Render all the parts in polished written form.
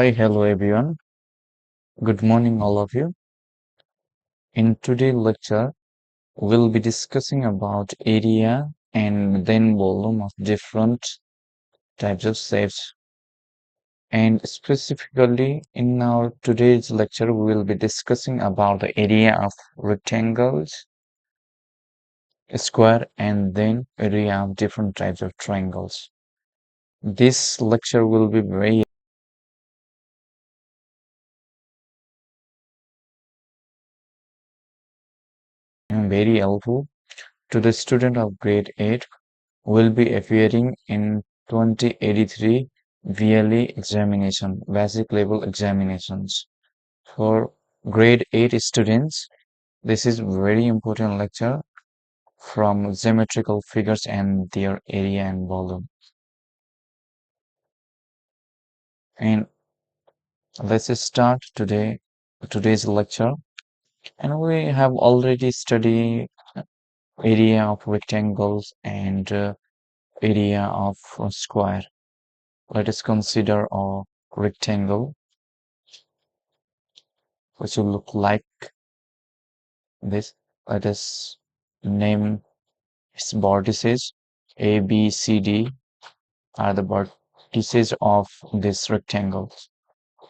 Hi, hello everyone. Good morning, all of you. In today's lecture, we'll be discussing about area and then volume of different types of shapes. And specifically, in our today's lecture, we will be discussing about the area of rectangles, square, and then area of different types of triangles. This lecture will be very helpful to the student of grade 8 will be appearing in 2083 BLE examination, basic level examinations. For grade 8 students, this is very important lecture from geometrical figures and their area and volume. And let's start today's lecture. And we have already studied area of rectangles and area of a square. Let us consider a rectangle which will look like this. Let us name its vertices. A, B, C, D are the vertices of this rectangle.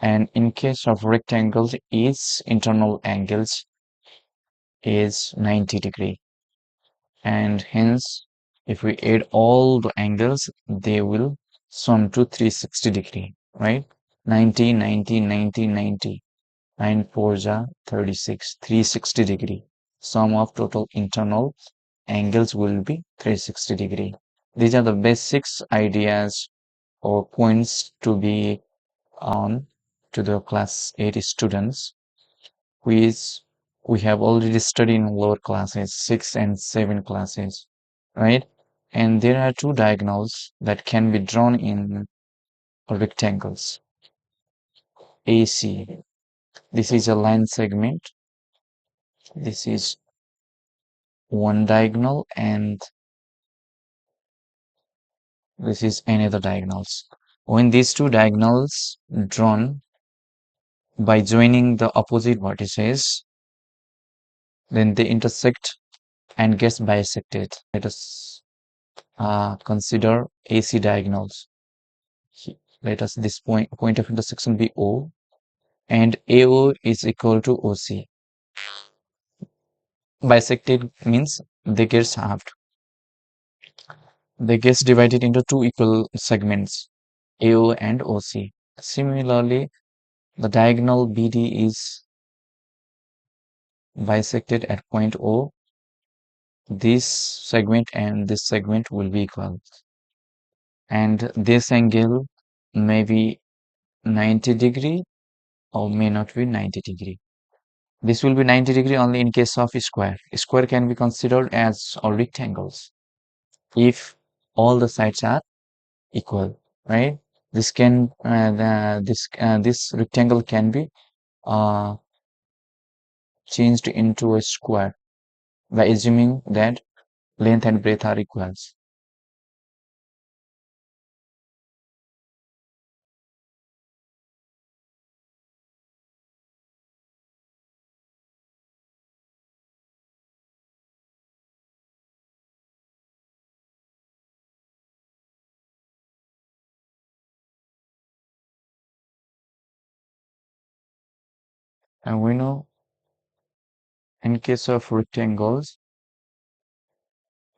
And in case of rectangles, its internal angles is 90 degree. And hence, if we add all the angles, they will sum to 360 degree, right? 90, 90, 90, 90. 9 4s are 36, 360 degree. Sum of total internal angles will be 360 degree. These are the basics ideas or points to be on to the class 8 students, which we have already studied in lower classes, 6 and 7 classes, right? And there are two diagonals that can be drawn in rectangles. AC. This is a line segment. This is one diagonal and this is another diagonals. When these two diagonals drawn by joining the opposite vertices, then they intersect and gets bisected. Let us consider AC diagonals. Let us this point of intersection be O, and AO is equal to OC. Bisected means they get halved. They get divided into two equal segments, AO and OC. Similarly, the diagonal BD is bisected at point O. This segment and this segment will be equal. And this angle may be 90 degree or may not be 90 degree. This will be 90 degree only in case of a square. A square can be considered as or rectangles if all the sides are equal, right? This rectangle can be uh, changed into a square by assuming that length and breadth are equals. And we know in case of rectangles,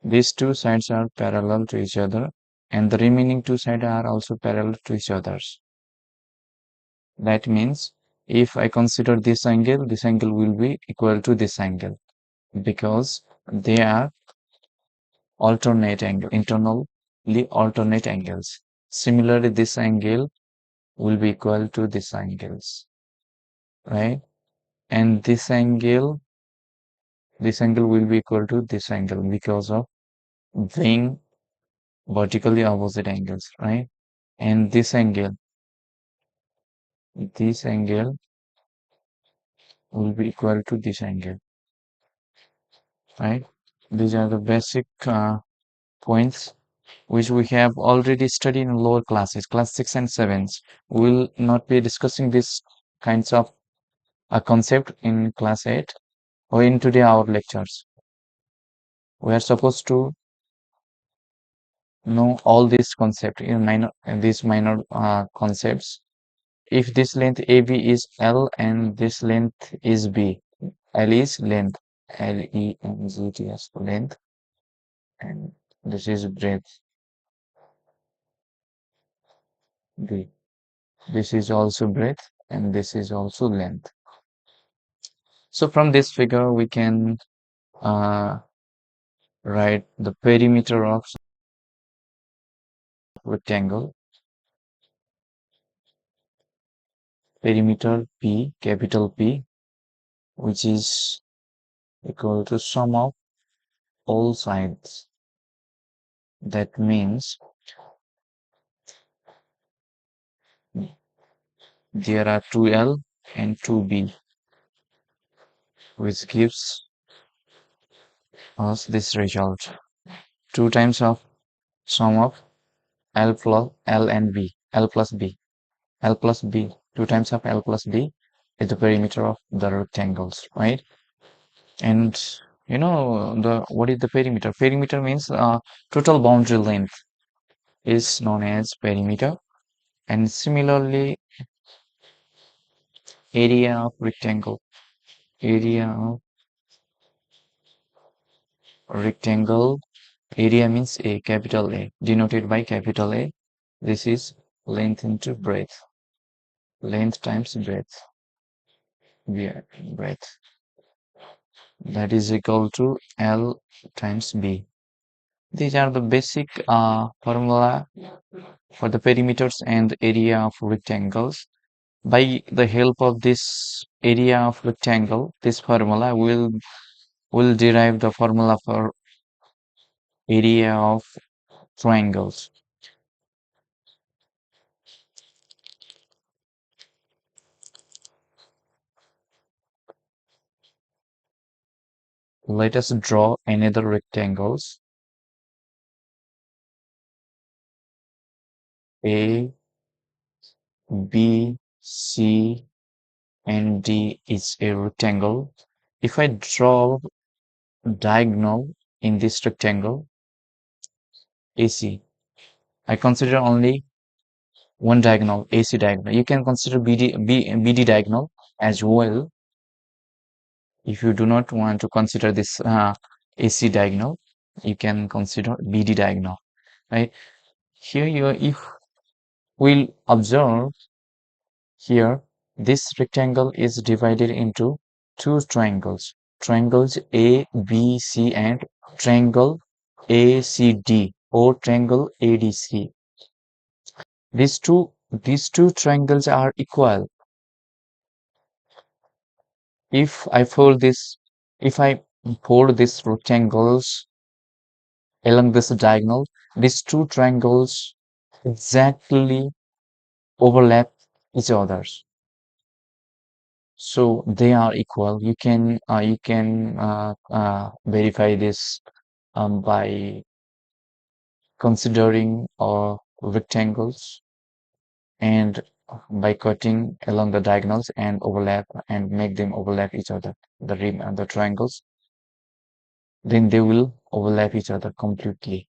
these two sides are parallel to each other and the remaining two sides are also parallel to each other. That means if I consider this angle will be equal to this angle because they are internally alternate angles. Similarly, this angle will be equal to this angles, right? And this angle will be equal to this angle because of being vertically opposite angles, right? And this angle will be equal to this angle, right? These are the basic points which we have already studied in lower classes, class 6 and 7. We will not be discussing this kinds of a concept in class 8 or in today our lectures. We are supposed to know all these concepts in these minor concepts. If this length AB is L and this length is B, L is length, LENGT length, and this is breadth B. This is also breadth and this is also length. So from this figure we can uh, write the perimeter of rectangle, perimeter P, capital P, which is equal to sum of all sides. That means there are 2L and 2B, which gives us this result. 2 times of sum of L plus L and B, L plus B, L plus B, 2 times of L plus B is the perimeter of the rectangles, right? And you know the what is the perimeter? Perimeter means total boundary length is known as perimeter, and similarly area of rectangle, area of rectangle, area means A, capital A, denoted by capital A. This is length into breadth, length times breadth, yeah, breadth. That is equal to L times B. These are the basic formula for the perimeters and area of rectangles. By the help of this area of rectangle, this formula will derive the formula for area of triangles. Let us draw another rectangles. A, B, C, and D is a rectangle. If I draw diagonal in this rectangle, AC, I consider only one diagonal, AC diagonal. You can consider BD diagonal as well. If you do not want to consider this AC diagonal, you can consider BD diagonal, right? Here if we'll observe here, this rectangle is divided into two triangles, triangles A, B, C, and triangle ACD or triangle ADC. These two triangles are equal. If I fold this, if I fold these rectangles along this diagonal, these two triangles exactly overlap each others. So they are equal. You can verify this by considering rectangles and by cutting along the diagonals and overlap and make them overlap each other. The rim and the triangles, then they will overlap each other completely.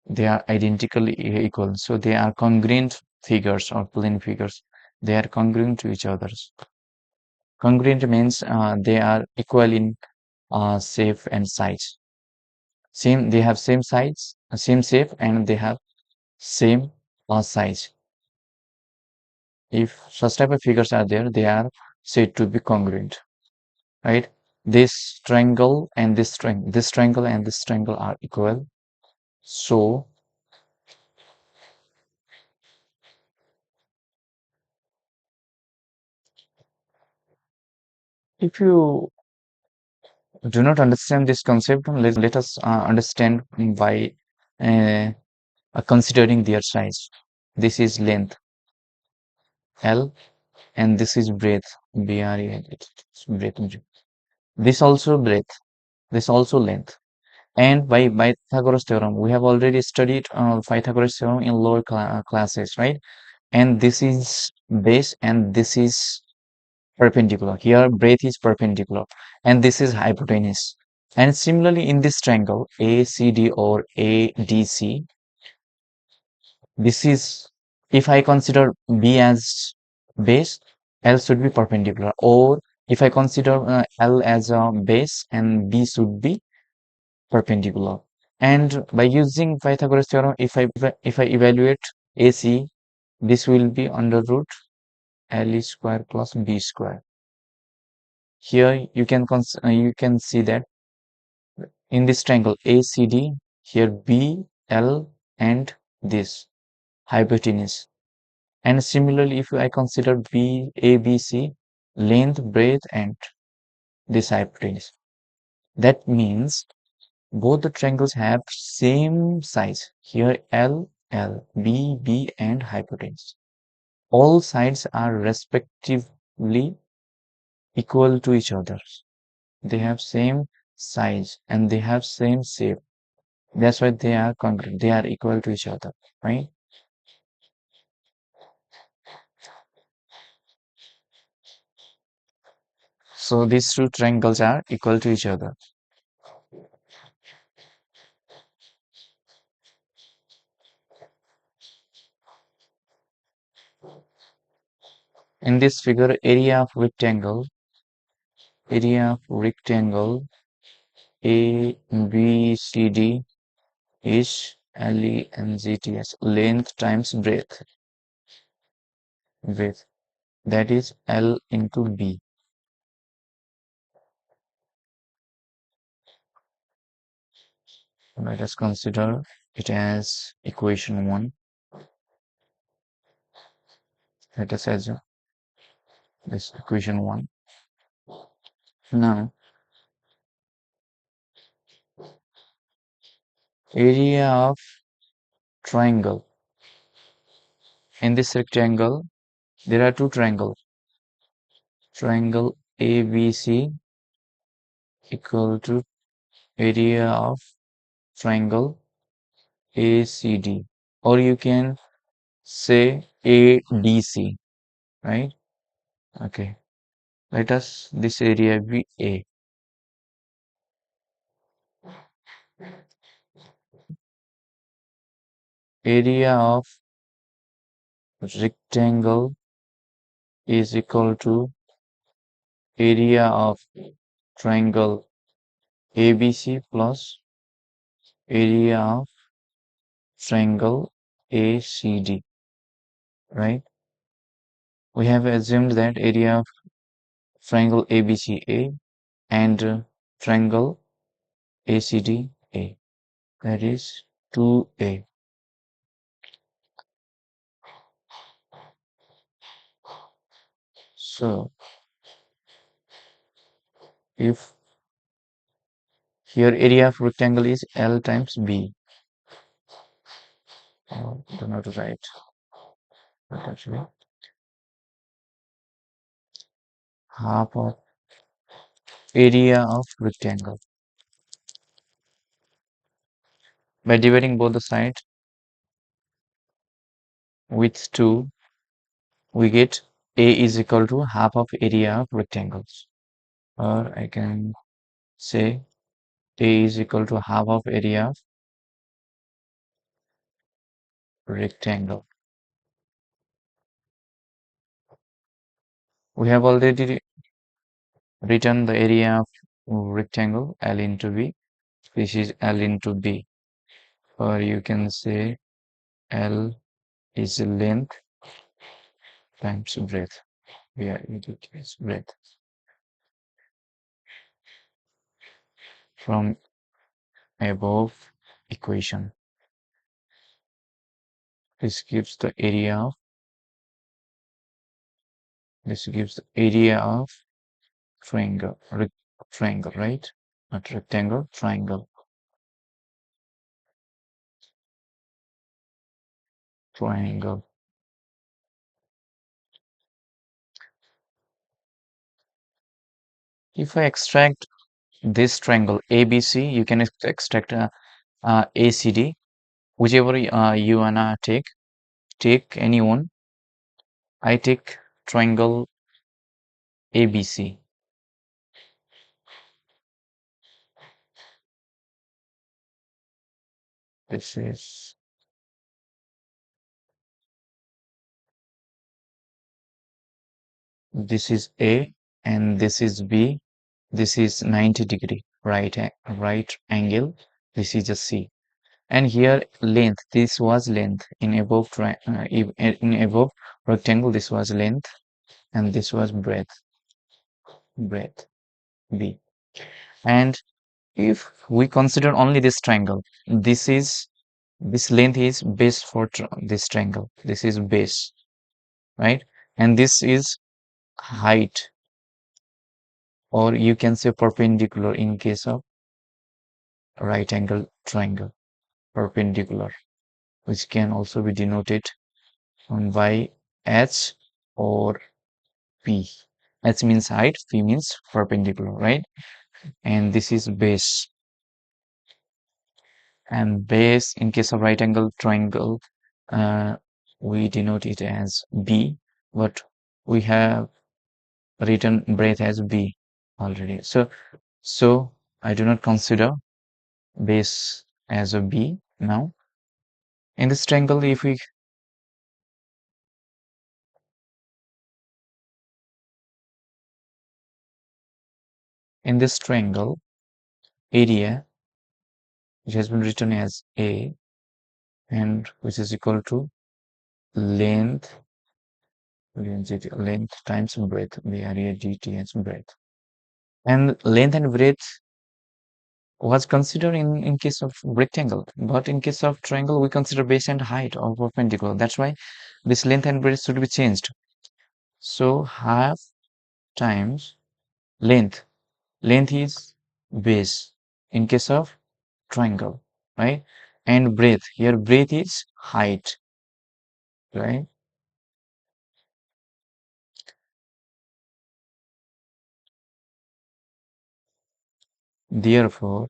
They are identically equal, so they are congruent figures or plane figures. They are congruent to each others. Congruent means they are equal in shape and size. They have same size, same shape, and they have same size. If such type of figures are there, they are said to be congruent, right? This triangle and this triangle and this triangle are equal. So if you do not understand this concept, let us understand by uh, considering their size. This is length L and this is breadth BRE. Breadth. This also breadth. This also length. And by Pythagoras theorem, we have already studied Pythagoras theorem in lower classes, right? And this is base and this is perpendicular. Here breadth is perpendicular and this is hypotenuse. And similarly in this triangle ACD or ADC, this is, if I consider B as base, L should be perpendicular. Or if I consider L as a base and B should be perpendicular. And by using Pythagoras theorem, if I evaluate AC, this will be under root L square plus B square. Here you can see that in this triangle ACD, here B, L, and this hypotenuse. And similarly, if I consider B, A, B, C, length, breadth, and this hypotenuse, that means both the triangles have same size. Here L, L, B, B, and hypotenuse. All sides are respectively equal to each other. They have same size and they have same shape. That's why they are congruent. They are equal to each other, right? So these two triangles are equal to each other. In this figure, area of rectangle ABCD is LENGTS, length times breadth. That is L into B. Let us consider it as equation 1. Let us assume this equation 1. Now, area of triangle. In this rectangle, there are two triangles. Triangle ABC equal to area of triangle ACD, or you can say ADC, right? Okay, let us this area be A. Area of rectangle is equal to area of triangle ABC plus area of triangle ACD, right? We have assumed that area of triangle ABCA and triangle ACDA, that is 2A. So if here area of rectangle is L times B, do not write, but actually half of area of rectangle. By dividing both the sides with 2, we get A is equal to half of area of rectangles. Or I can say A is equal to half of area of rectangle. We have already written the area of rectangle L into B. This is L into B. Or you can say L is length times breadth. Yeah, it is breadth. From above equation, this gives the area of triangle, triangle, right? Not rectangle, triangle, triangle. If I extract this triangle ABC, you can extract ACD, whichever you wanna take any one. I take triangle ABC. This is this is A and this is B. This is 90-degree right angle. This is a C. And here length. This was length in above in above rectangle. This was length and this was breadth B. And if we consider only this triangle, this length is base for this triangle. This is base, right? And this is height, or you can say perpendicular in case of right angle triangle, perpendicular, which can also be denoted by H or P. H means height, P means perpendicular, right? And this is base. And base in case of right angle triangle, uh, we denote it as B, but we have written breadth as B already. So I do not consider base as a B now. In this triangle, if we in this triangle area, which has been written as A, and which is equal to length length times breadth, BREADT breadth. And length and breadth was considered in case of rectangle, but in case of triangle, we consider base and height of perpendicular. That's why this length and breadth should be changed. So half times length. Length is base in case of triangle, right? And breadth. Here breadth is height, right? Therefore,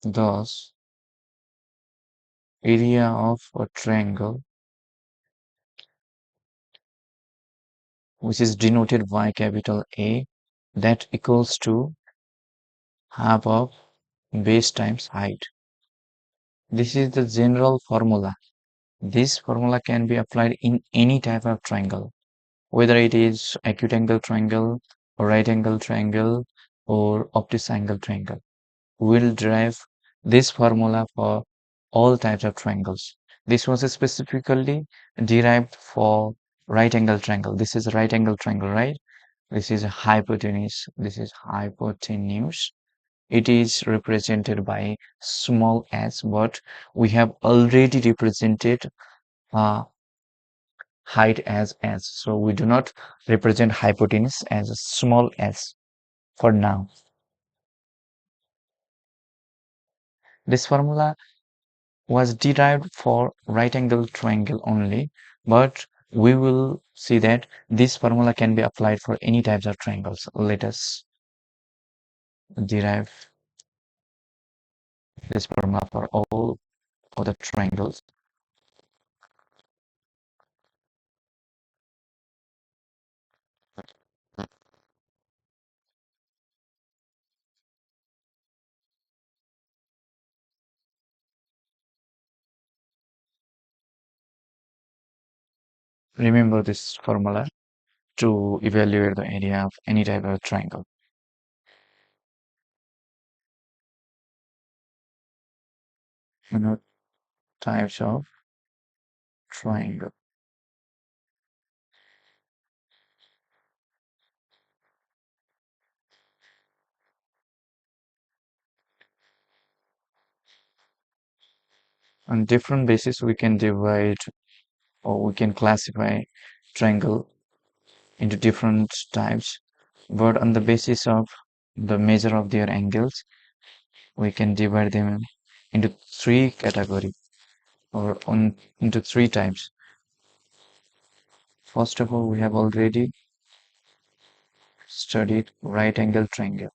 thus area of a triangle, which is denoted by capital A, that equals to half of base times height. This is the general formula. This formula can be applied in any type of triangle, whether it is acute angle triangle or right angle triangle or obtuse angle triangle. We'll derive this formula for all types of triangles. This was specifically derived for right angle triangle. This is a right angle triangle, right? This is a hypotenuse. This is hypotenuse. It is represented by small s, but we have already represented uh, height as s. So we do not represent hypotenuse as a small s for now. This formula was derived for right angle triangle only, but we will see that this formula can be applied for any types of triangles. Let us derive this formula for all other triangles. Remember this formula to evaluate the area of any type of triangle. You know, types of triangle. On different basis, we can divide or we can classify triangle into different types, but on the basis of the measure of their angles, we can divide them into three categories or into three types. First of all, we have already studied right angle triangle.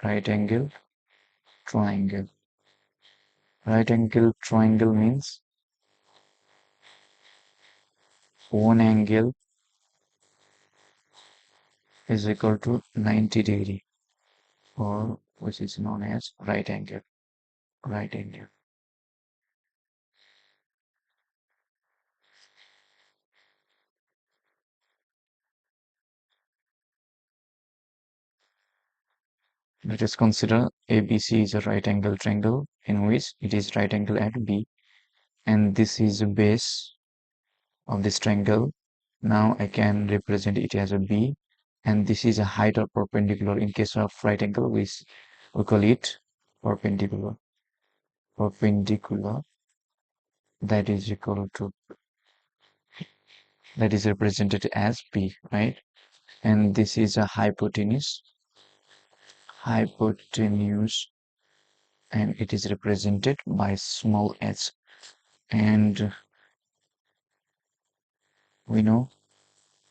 right angle triangle. Right angle triangle means one angle is equal to 90 degree, or which is known as right angle. Right angle. Let us consider ABC is a right angle triangle in which it is right angle at B, and this is the base of this triangle. Now I can represent it as a B, and this is a height or perpendicular. In case of right angle, we call it perpendicular. Perpendicular, that is equal to, that is represented as B, right? And this is a hypotenuse. Hypotenuse, and it is represented by small h. And we know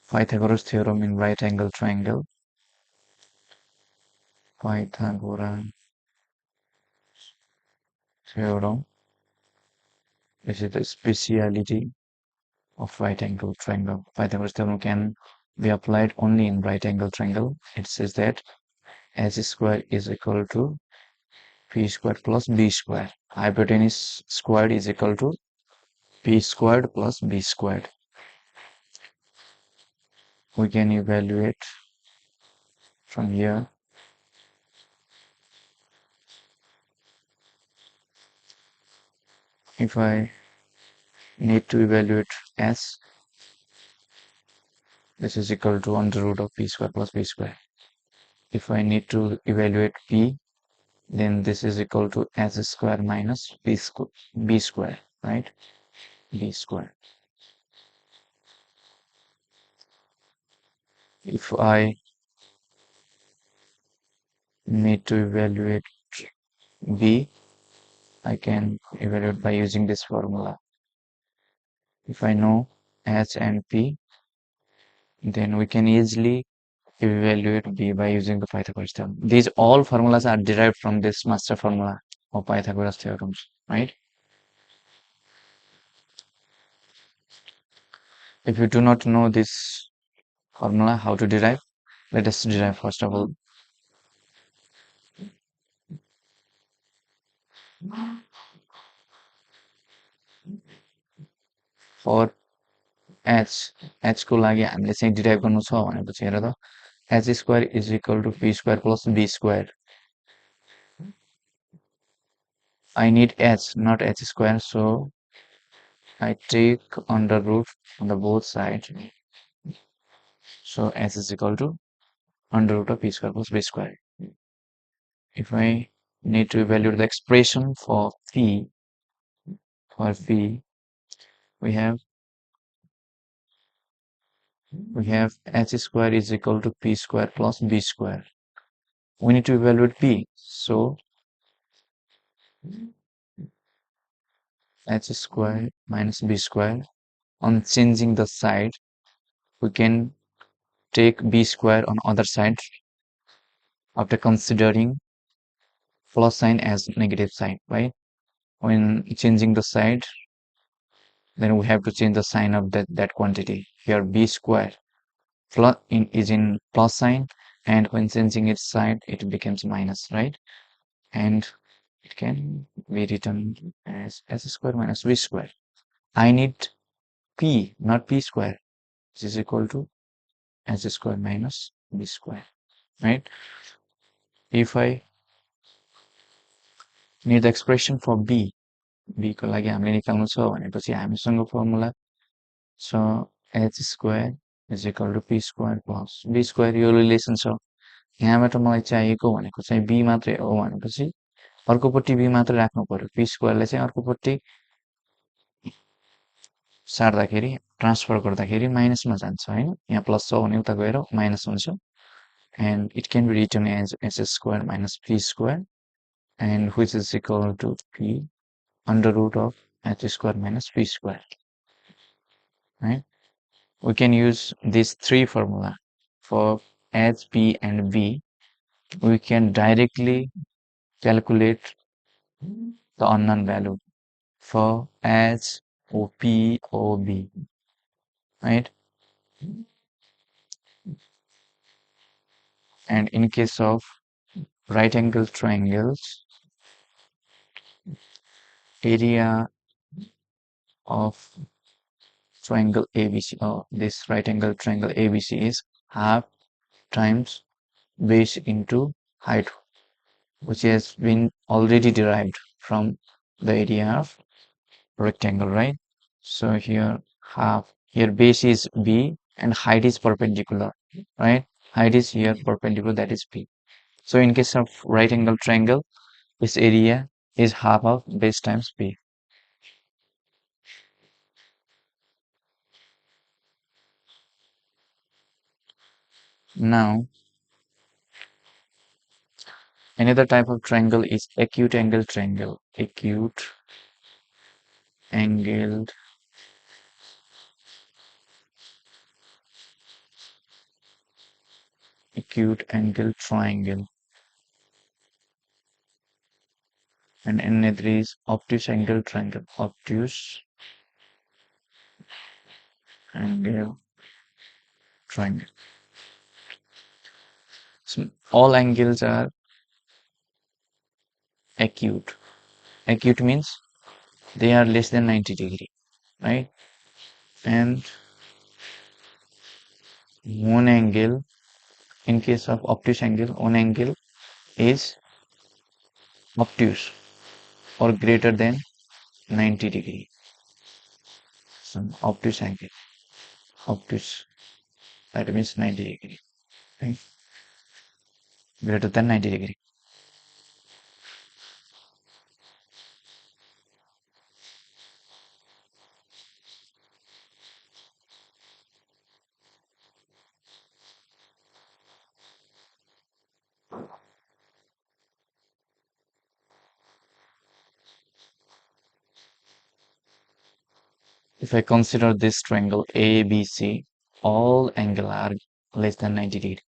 Pythagoras theorem in right angle triangle. Pythagoras theorem, this is the speciality of right angle triangle. Pythagoras theorem can be applied only in right angle triangle. It says that h squared is equal to p squared plus b squared. Hypotenuse squared is equal to p squared plus b squared. We can evaluate from here. If I need to evaluate s, this is equal to under root of p squared plus b squared. If I need to evaluate p, then this is equal to s square minus b square, right? B square. If I need to evaluate b, I can evaluate by using this formula. If I know h and p, then we can easily evaluate b by using the Pythagoras theorem. These all formulas are derived from this master formula of Pythagoras theorems, right? If you do not know this formula, how to derive, let us derive first of all. For h को लागि हामीले चाहिँ derive गर्नु छ भनेपछि हेर त h square is equal to p square plus b square. I need h, not h square, so I take under root on the both sides. So h is equal to under root of p square plus b square. If I need to evaluate the expression for phi, we have h square is equal to p square plus b square. We need to evaluate p, so h square minus b square. On changing the side, we can take b square on other side after considering plus sign as negative sign, right? When changing the side, then we have to change the sign of that quantity. Here b square is in plus sign, and when changing its side, it becomes minus, right? And it can be written as s square minus b square. I need p, not p square, which is equal to s square minus b square, right? If I need the expression for b को लागि हामीले निकाल्नु छ भनेपछि हामीसँग formula छ h square is equal to p square plus b square. Yo relation छ। यहाँबाट मलाई चाहिएको भनेको चाहिँ b मात्रै हो भनेपछि अर्कोपट्टि b मात्रै राख्नु पर्यो। p स्क्वायरलाई चाहिँ अर्कोपट्टि सार्दाखेरि ट्रान्सफर गर्दाखेरि माइनसमा जान्छ हैन। यहाँ प्लस छ भने उता गएर माइनस हुन्छ। And it can be written as s square minus p square, and which is equal to p under root of h square minus p square, right? We can use these three formula for h, p, and b we can directly calculate the unknown value for H or P or B, right? And in case of right angle triangles, area of triangle ABC, or this right angle triangle ABC, is half times base into height, which has been already derived from the area of rectangle, right? So here base is B and height is perpendicular, right? Height is here perpendicular, that is B. So in case of right angle triangle, its area is half of base times B. Now, another type of triangle is acute angle triangle. Angled acute angle triangle. And another is obtuse angle triangle. Obtuse angle triangle. So all angles are acute. Acute means they are less than 90 degree, right? And one angle, in case of obtuse angle, one angle is obtuse or greater than 90 degree. So obtuse angle, obtuse, that means 90 degree, right? Greater than 90 degree. If I consider this triangle ABC, all angle are less than 90 degree.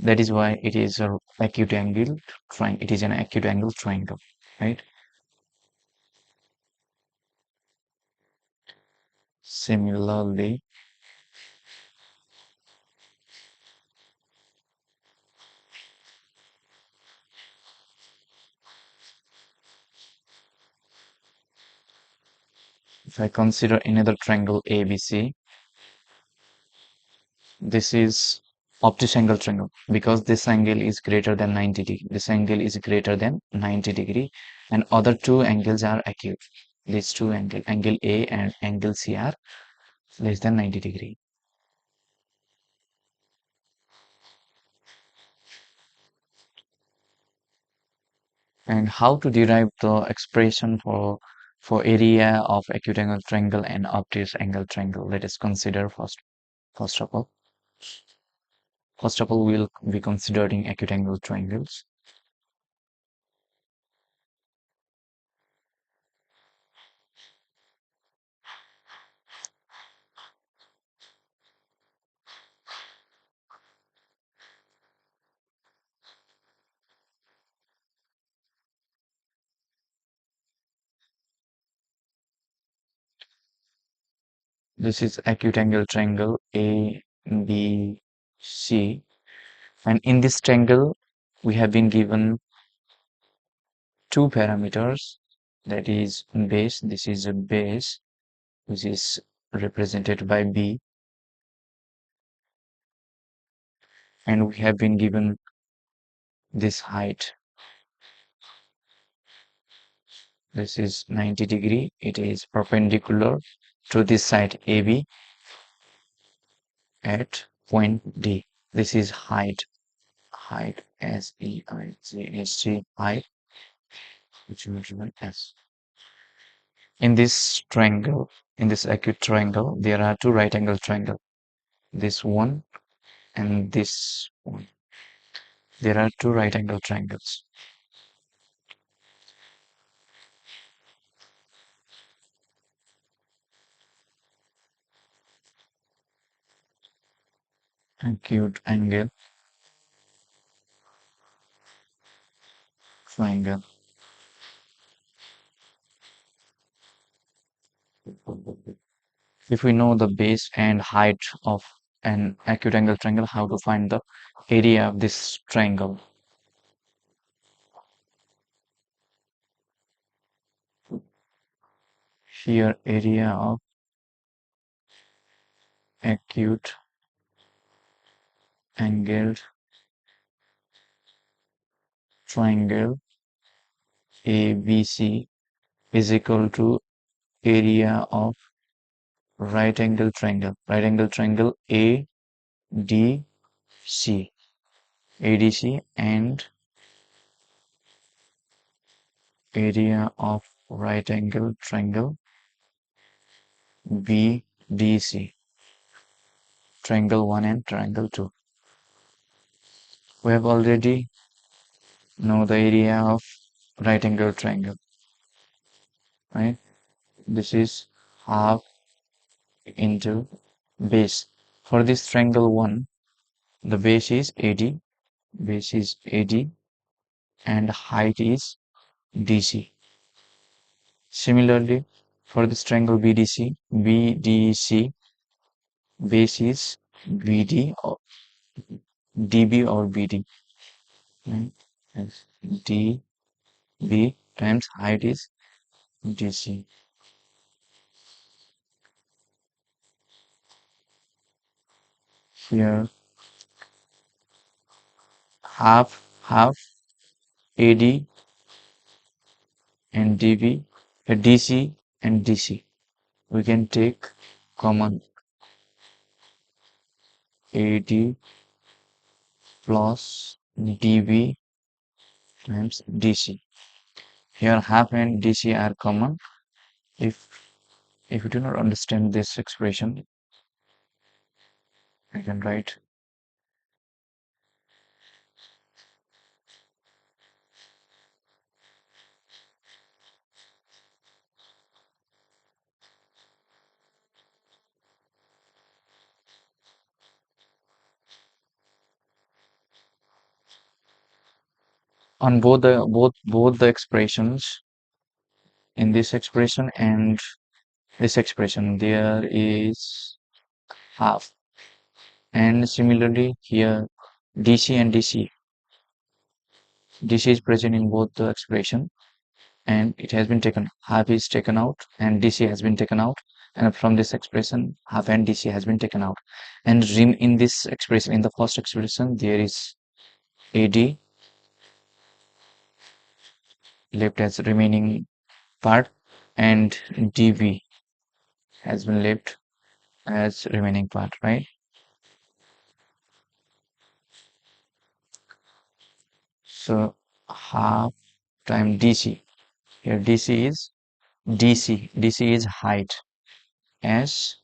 That is why it is a acute angle triangle. It is an acute angle triangle, right? Similarly, if I consider another triangle ABC, this is obtuse angle triangle because this angle is greater than 90 degree. This angle is greater than 90 degree, and other two angles are acute. These two angles, angle A and angle C, are less than 90 degree. And how to derive the expression for area of acute angle triangle and obtuse angle triangle? Let us consider first of all. First of all, we'll be considering acute angle triangles. This is acute angle triangle A, B, C. And in this triangle, we have been given two parameters, that is base. This is a base, which is represented by B. And we have been given this height. This is 90 degree. It is perpendicular to this side AB at point D. This is height. Height, S-E-I-G-H-T, height, which is written S. In this triangle, in this acute triangle, there are two right angle triangle. This one and this one. There are two right angle triangles. Acute angle triangle. If we know the base and height of an acute angle triangle, how to find the area of this triangle? Here, area of acute angled triangle ABC is equal to area of right angle triangle. Right angle triangle ADC. ADC and area of right angle triangle BDC. Triangle 1 and triangle 2. We have already know the area of right angle triangle, right? This is half into base. For this triangle 1, the base is AD, and height is DC. Similarly, for this triangle BDC, base is BD or DB or BD, right? Yes. DB times height is DC. Here, half AD and DB, DC and DC. We can take common AD plus DB times DC. Here half and DC are common. If you do not understand this expression, I can write on both the expressions. In this expression and this expression, there is half, and similarly here DC and DC is present in both the expression, and it has been taken, half is taken out and DC has been taken out, and from this expression half and DC has been taken out, and in this expression, in the first expression, there is AD left as remaining part, and DB has been left as remaining part, right? So half time DC, here DC is height S,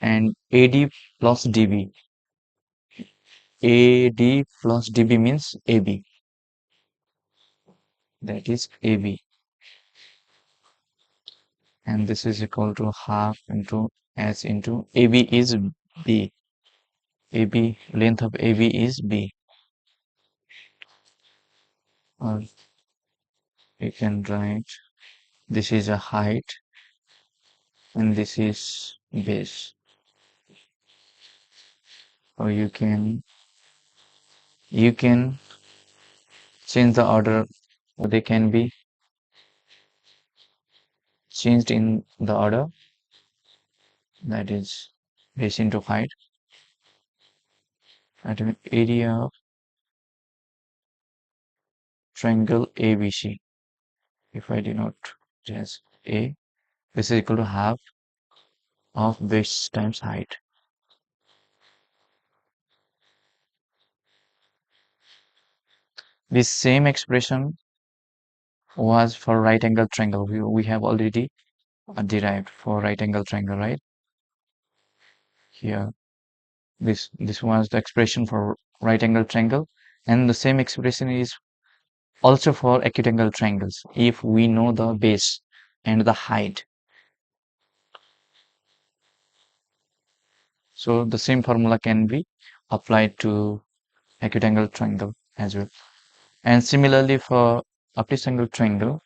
and AD plus DB, AD plus DB means AB, that is AB, and this is equal to half into S into AB is B, AB length of AB is B, or you can write this is a height and this is base, or you can change the order, or they can be changed in the order, that is base into height. That means area of triangle ABC, if I denote as A, this is equal to half of base times height. This same expression was for right angle triangle. We have already derived for right angle triangle, right? Here, this was the expression for right angle triangle, and the same expression is also for acute angle triangles if we know the base and the height. So the same formula can be applied to acute angle triangle as well. And similarly for obtuse angle triangle,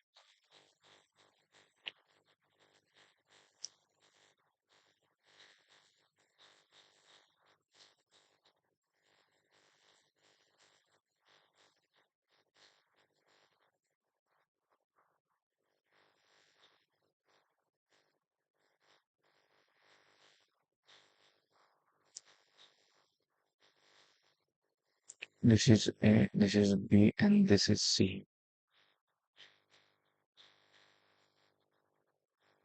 this is A, this is B, and this is C.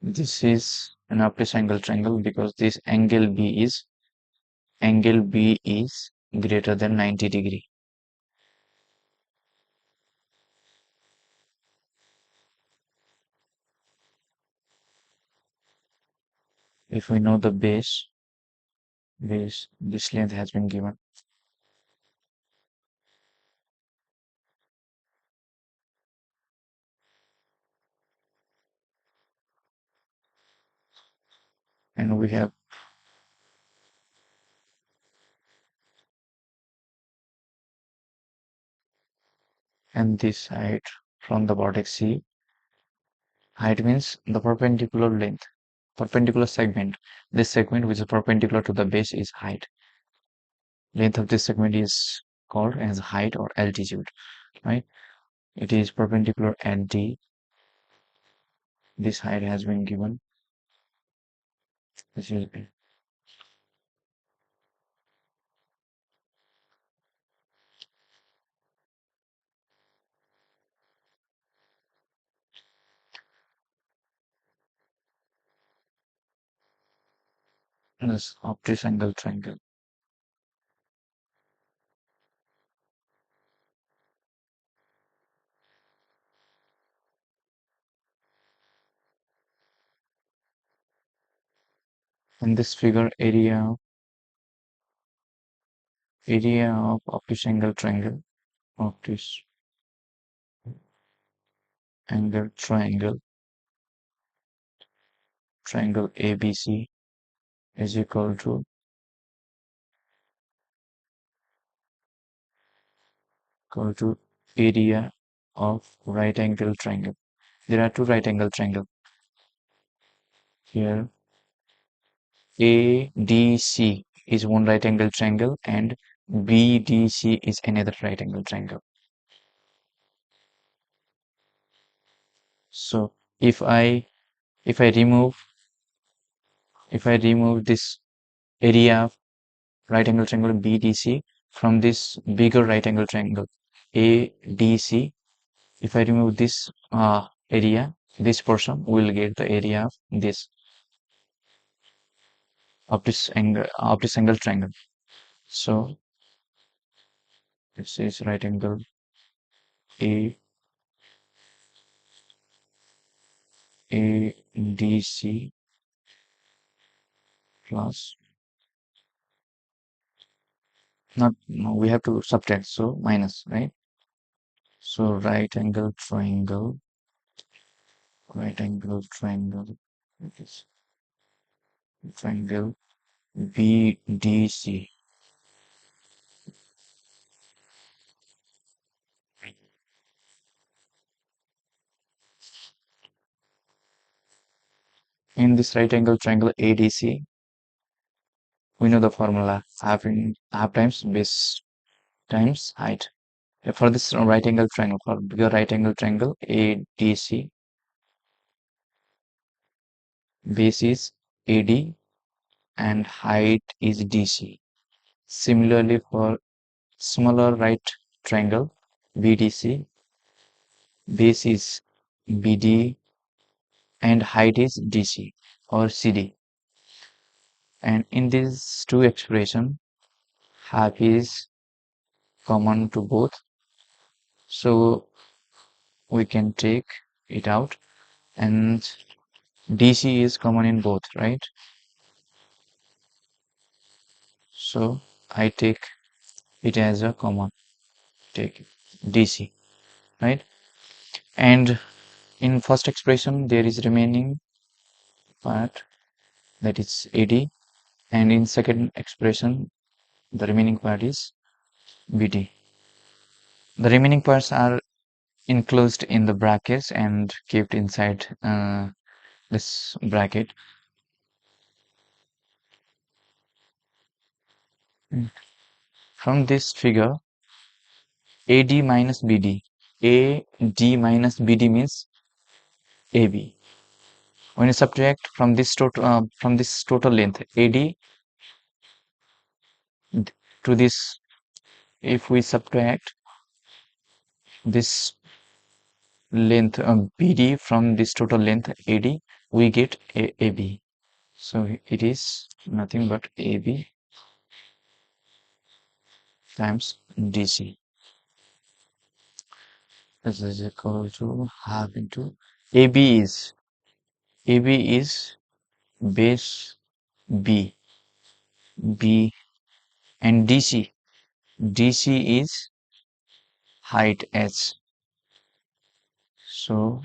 This is an obtuse angle triangle because this angle B is greater than 90 degree. If we know the base, this length has been given. And we have and this height from the vertex C. Height means the perpendicular length, perpendicular segment. This segment which is perpendicular to the base is height. Length of this segment is called as height or altitude, right? It is perpendicular at D. This height has been given. This is this obtuse angle triangle. In this figure, area of obtuse angle triangle, obtuse angle triangle ABC is equal to area of right angle triangle. There are two right angle triangle here. ADC is one right angle triangle and BDC is another right angle triangle. So if I remove this area of right angle triangle BDC from this bigger right angle triangle ADC, if I remove this area, this portion, we will get the area of this obtuse angle triangle. So this is right angle A ADC plus not no, we have to subtract, so minus, right? So right angle triangle, this triangle BDC. In this right angle triangle ADC, we know the formula half times base times height. For this right angle triangle, for bigger right angle triangle ADC, base is AD and height is DC. Similarly, for smaller right triangle BDC, base is BD and height is DC or CD. And in these two expression, half is common to both, so we can take it out, and DC is common in both, right? So I take it as a common, take DC, right? And in first expression there is remaining part, that is AD, and in second expression the remaining part is BD. The remaining parts are enclosed in the brackets and kept inside this bracket. Mm. From this figure, AD minus BD. AD minus BD means AB. When you subtract from this total length AD to this, if we subtract this length BD from this total length AD, we get AB. So it is nothing but AB times DC. This is equal to half into AB is base B, B, and DC is height H. So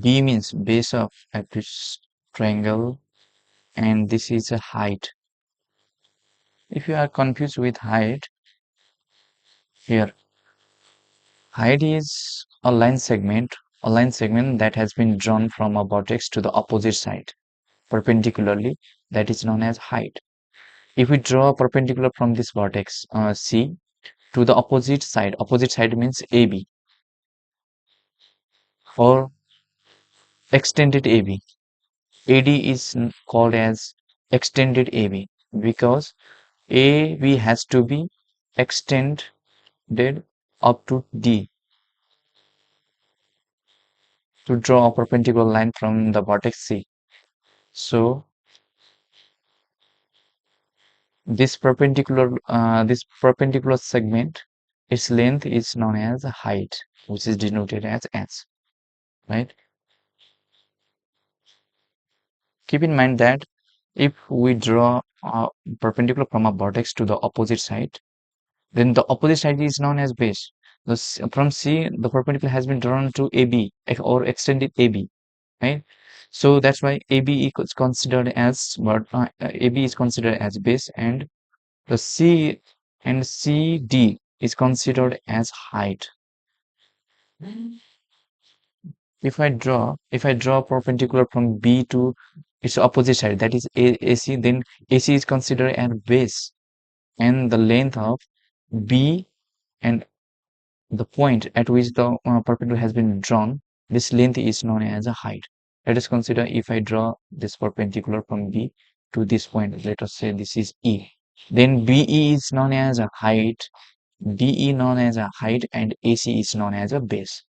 B means base of a triangle, and this is a height. If you are confused with height, here height is a line segment that has been drawn from a vertex to the opposite side perpendicularly. That is known as height. If we draw a perpendicular from this vertex C to the opposite side means AB or extended AB. AD is called as extended AB because AB has to be extended up to D to draw a perpendicular line from the vertex C. So this perpendicular segment, its length is known as height, which is denoted as S, right? Keep in mind that if we draw a perpendicular from a vertex to the opposite side, then the opposite side is known as base. From C, the perpendicular has been drawn to AB or extended AB, right? So that's why AB is considered as AB is considered as base, and the C and CD is considered as height. If I draw perpendicular from B to its opposite side, that is AC, then AC is considered as base, and the length of B and the point at which the perpendicular has been drawn, this length is known as a height. Let us consider if I draw this perpendicular from B to this point, let us say this is E. Then BE is known as a height, DE known as a height, and AC is known as a base.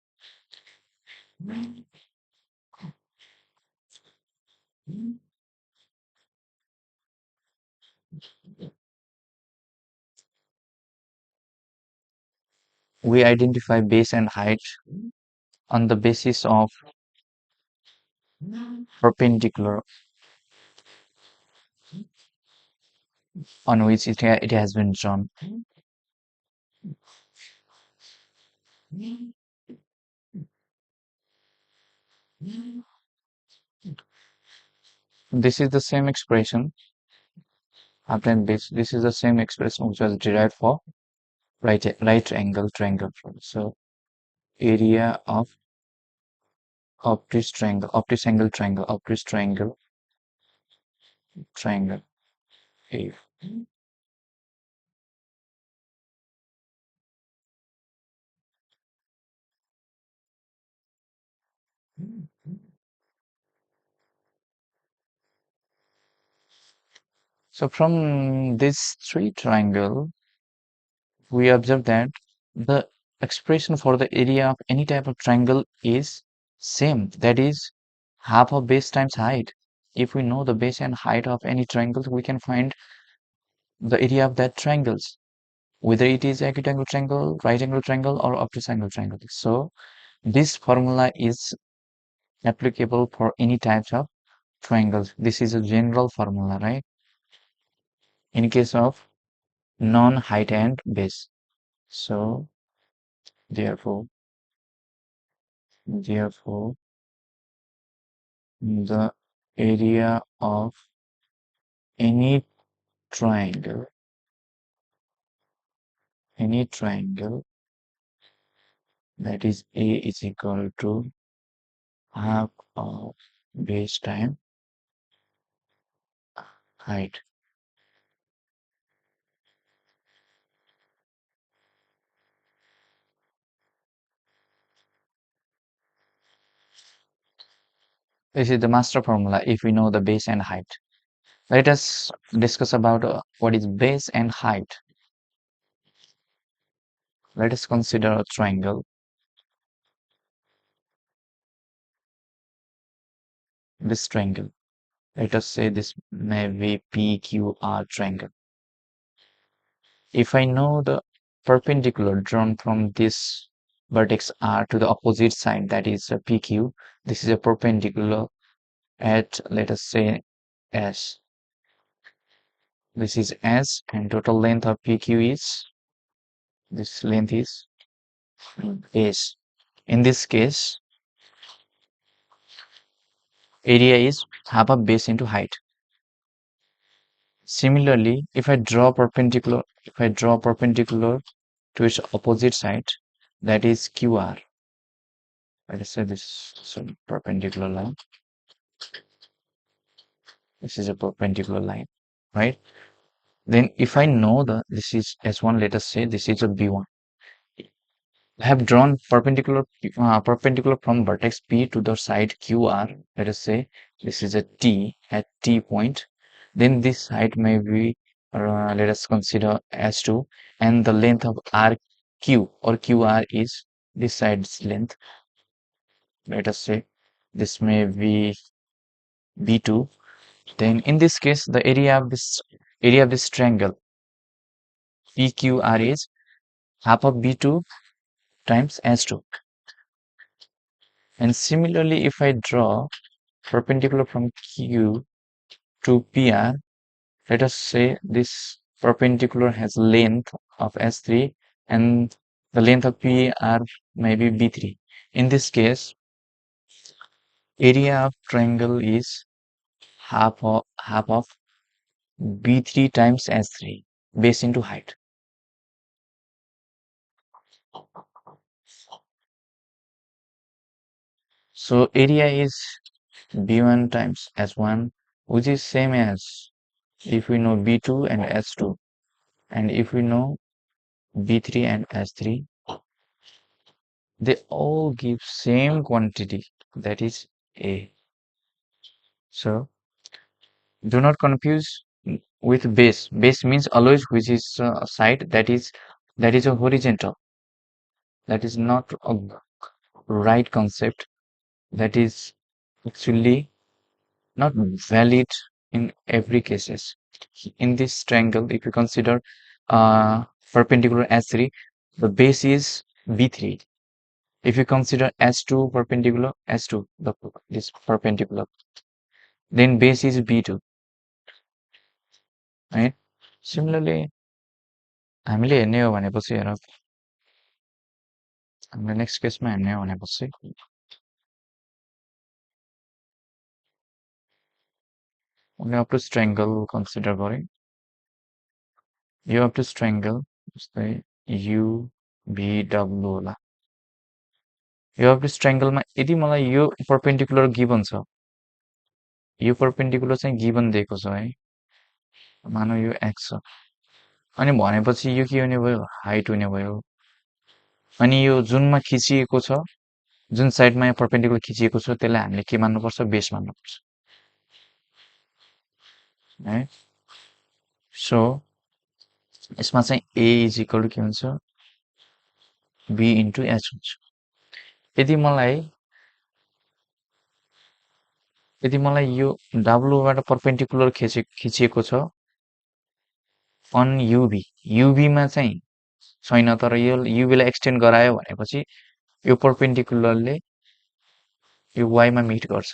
We identify base and height on the basis of perpendicular on which it has been drawn. This is the same expression after base. This is the same expression which was derived for right angle triangle. So area of obtuse triangle A. So from this three triangle, we observe that the expression for the area of any type of triangle is same. That is half of base times height. If we know the base and height of any triangles, we can find the area of that triangles, whether it is acute angle triangle, right angle triangle, or obtuse angle triangle. So this formula is applicable for any types of triangles. This is a general formula, right? In case of non-height and base. So therefore, therefore, the area of any triangle any triangle that is A is equal to half of base time height. This is the master formula if we know the base and height. Let us discuss about what is base and height. Let us consider a triangle. This triangle. Let us say this may be PQR triangle. If I know the perpendicular drawn from this vertex R to the opposite side, that is a PQ, this is a perpendicular at, let us say, S. This is S, and total length of PQ is, this length is S. In this case, area is half of base into height. Similarly, if I draw perpendicular to its opposite side, that is QR. Let us say this is a perpendicular line. This is a perpendicular line, right? Then if I know that this is S1, let us say this is a B1. I have drawn perpendicular from vertex P to the side QR. Let us say this is a T at T point. Then this side may be, let us consider S2, and the length of RQ or QR is this side's length. Let us say this may be B2. Then in this case, the area of this triangle PQR is half of B2 times S2. And similarly, if I draw perpendicular from Q to PR, let us say this perpendicular has length of S3 and the length of PR may be B3. In this case, area of triangle is half of B3 times S3, base into height. So area is B1 times S1, which is same as if we know B2 and S2, and if we know B3 and S3, they all give same quantity, that is A. So do not confuse with base. Base means always which is a side that is a horizontal. That is not a right concept. That is actually not valid in every cases. In this triangle, if you consider perpendicular S3, the base is B3. If you consider S2 perpendicular S2, this perpendicular, then base is B2, right? Similarly, हामीले हेर्ने हो भनेपछि हेर हाम्रो next केसमा हेर्ने हो भनेपछि we have to triangle consider गरेँ you have to triangle जस्तै UVW होला you have to triangle मा यदि मलाई यो perpendicular given छ यो perpendicular चाहिँ given दिएको छ है मानौ यो x छ अनि भनेपछि यो के हुने भयो हाइट हुने भयो अनि यो जुनमा खिचिएको छ जुन साइडमा यो perpendicular खिचिएको छ त्यसलाई हामीले के मान्नुपर्छ बेस मान्नुपर्छ है सो यसमा चाहिँ a is equal to के हुन्छ b into h हुन्छ यदि मलाई यो w बाट perpendicular खिचिएको छ on UV मा चाहिँ छैन तर यो UV लाई एक्सटेन्ड गरायो भनेपछि यो perpendicularले यो y मा मिट गर्छ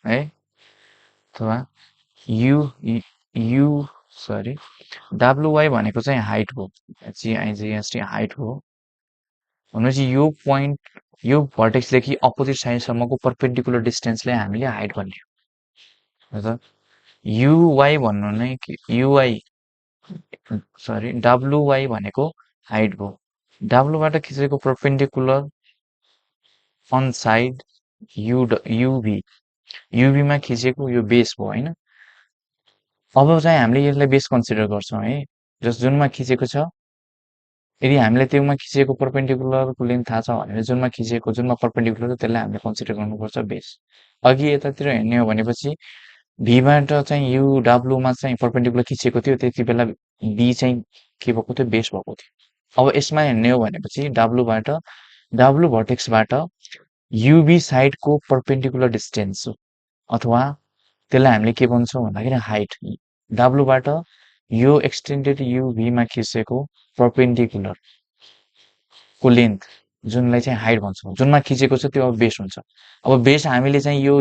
है अथवा WY भनेको चाहिँ हाइट हो GIGST हाइट हो भनेपछि यो पोइन्ट यो भर्टेक्सदेखि अपोजिट साइडसम्मको perpendicular डिस्टेन्सलाई हामीले हाइट भन्ने हो त UY भन्नु नै WY भनेको हाइट भयो। W बाट खिचेको परपेन्डिकुलर अन साइड युभी युभीमा खिचेको यो बेस भयो होइन। अब चाहिँ हामीले यसलाई बेस कन्सिडर गर्छौँ है, जस जुनमा खिचेको छ। यदि हामीले त्योमा खिचेको परपेन्डिकुलरको लेन्थ थाहा छ भने जुनमा खिचेको जुनमा परपेन्डिकुलर छ त्यसलाई हामीले कन्सिडर गर्नुपर्छ बेस। अघि यतातिर हेर्ने हो भनेपछि भीबाट चाहिँ यु डब्लुमा चाहिँ परपेन्डिकुलर खिचेको थियो, त्यति बेला बी चाहिँ के भएको थियो, बेस भएको थियो। अब यसमा हेर्ने हो भनेपछि डब्लु भर्टेक्सबाट युबी साइडको परपेन्डिकुलर डिस्टेन्स अथवा त्यसलाई हामीले के भन्छौँ भन्दाखेरि हाइट। डब्लुबाट यो एक्सटेन्डेड युभीमा खिचेको परपेन्डिकुलर को लेन्थ जुनलाई चाहिँ हाइट भन्छौँ, जुनमा खिचेको छ त्यो अब बेस हुन्छ। अब बेस हामीले चाहिँ यो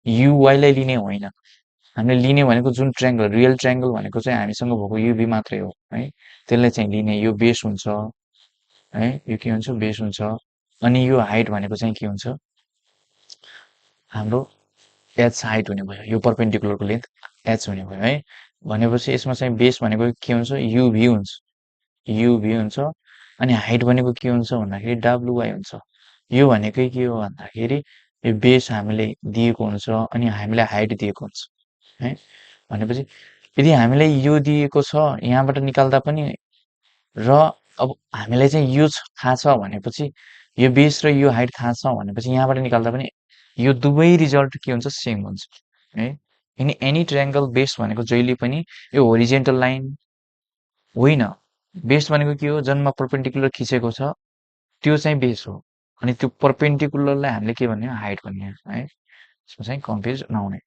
युवाईलाई लिने होइन, हामीले लिने भनेको जुन ट्रायङ्गल रियल ट्रायङ्गल भनेको चाहिँ हामीसँग भएको युबी मात्रै हो है, त्यसलाई चाहिँ लिने, यो बेस हुन्छ है, यो के हुन्छ बेस हुन्छ। अनि यो हाइट भनेको चाहिँ के हुन्छ हाम्रो एच हाइट हुने भयो, यो परपेन्डिकुलरको लेन्थ एच हुने भयो है। भनेपछि यसमा चाहिँ बेस भनेको के हुन्छ युभी हुन्छ, युभी हुन्छ। अनि हाइट भनेको के हुन्छ भन्दाखेरि डब्लुवाई हुन्छ। यो भनेकै के हो भन्दाखेरि यो बेस हामीले दिएको हुन्छ अनि हामीलाई हाइट दिएको हुन्छ है। भनेपछि यदि हामीलाई यो दिएको छ यहाँबाट निकाल्दा पनि र अब हामीलाई चाहिँ यो थाहा छ भनेपछि यो बेस र यो हाइट थाहा छ भनेपछि यहाँबाट निकाल्दा पनि यो दुवै रिजल्ट के हुन्छ सेम हुन्छ है। अनि एनी ट्रायङ्गल बेस भनेको जहिले पनि यो होरिजेन्टल लाइन होइन, बेस भनेको के हो जन्म परपेन्डिकुलर खिचेको छ त्यो चाहिँ बेस हो। अनि त्यो परपेन्डिकुलरलाई हामीले के भन्ने हाइट भन्ने है, यसमा चाहिँ कन्फ्युज नहुने।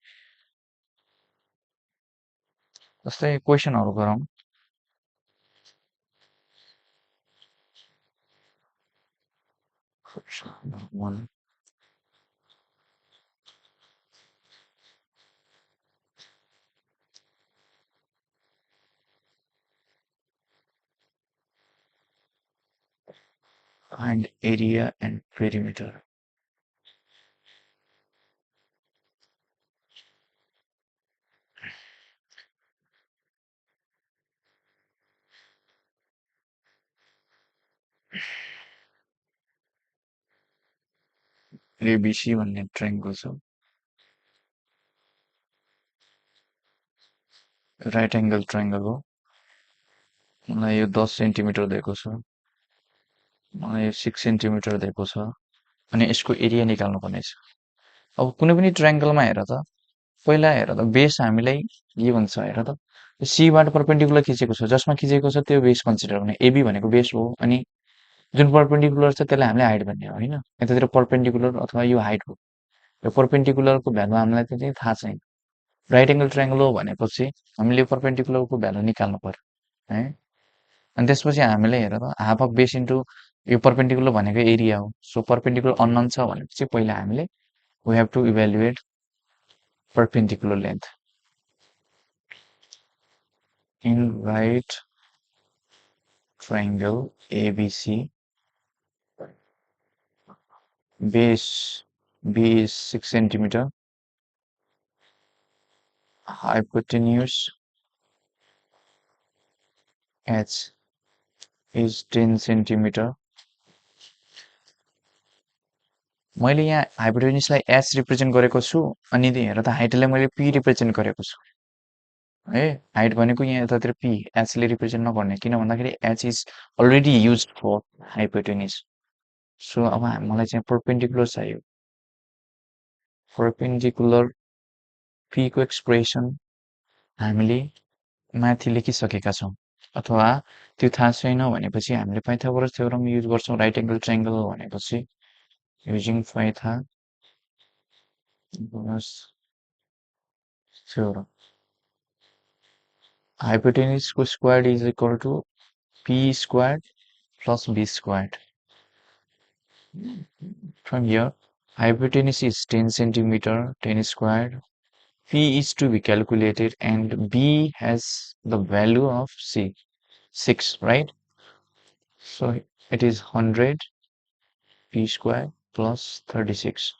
जस्तै क्वेसनहरू गरौँ। One find area and perimeter. ABC भन्ने ट्रायङ्गल छ, राइट एङ्गल ट्रायङ्गल हो। मलाई यो 10 सेन्टिमिटर दिएको छ, मलाई यो 6 सेन्टिमिटर दिएको छ अनि यसको एरिया निकाल्नु पर्ने छ। अब कुनै पनि ट्रायङ्गलमा हेर त, पहिला हेर त बेस हामीलाई के भन्छ हेर त, सीबाट परपेन्डिकुलर खिचेको छ, जसमा खिचेको छ त्यो बेस कन्सिडर गर्ने। एबी भनेको बेस हो अनि जुन परपेन्डिकुलर छ त्यसलाई हामीले हाइट भन्ने हो होइन। यतातिर परपेन्डिकुलर अथवा यो हाइट हो। यो परपेन्डिकुलरको भ्यालु हामीलाई चाहिँ थाहा छैन। राइट एङ्गल ट्रायङ्गल हो भनेपछि हामीले परपेन्डिकुलरको भ्यालु निकाल्नु पर्यो है। अनि त्यसपछि हामीले हेर त हाफ अफ बेस इन्टु यो परपेन्डिकुलर भनेको एरिया हो। सो परपेन्डिकुलर अननोन छ भनेपछि पहिला हामीले we have to evaluate perpendicular length in right triangle ABC. Base B is 6 centimeter, hypotenuse H is 10 centimeter. मैले यहाँ हाइपोटेन्युसलाई एच रिप्रेजेन्ट गरेको छु अनि हेर त हाइटलाई मैले पी रिप्रेजेन्ट गरेको छु है। हाइट भनेको यहाँ यतातिर पी, एचले रिप्रेजेन्ट नगर्ने, किन भन्दाखेरि H is already use for hypotenuse. So अब मलाई चाहिँ परपेन्डिकुलर चाहियो। परपेन्डिकुलर पी को एक्सप्रेसन हामीले माथि लेखिसकेका छौँ, अथवा त्यो थाहा छैन भनेपछि हामीले पाइथागोरस थ्योरम युज गर्छौँ। राइट एङ्गल ट्रायङ्गल भनेपछि using Pythagoras theorem hypotenuse squared is equal to p squared plus b squared. From here, hypotenuse is 10 centimeter, 10 squared. P is to be calculated and B has the value of C, 6, right? So it is 100 P squared plus 36.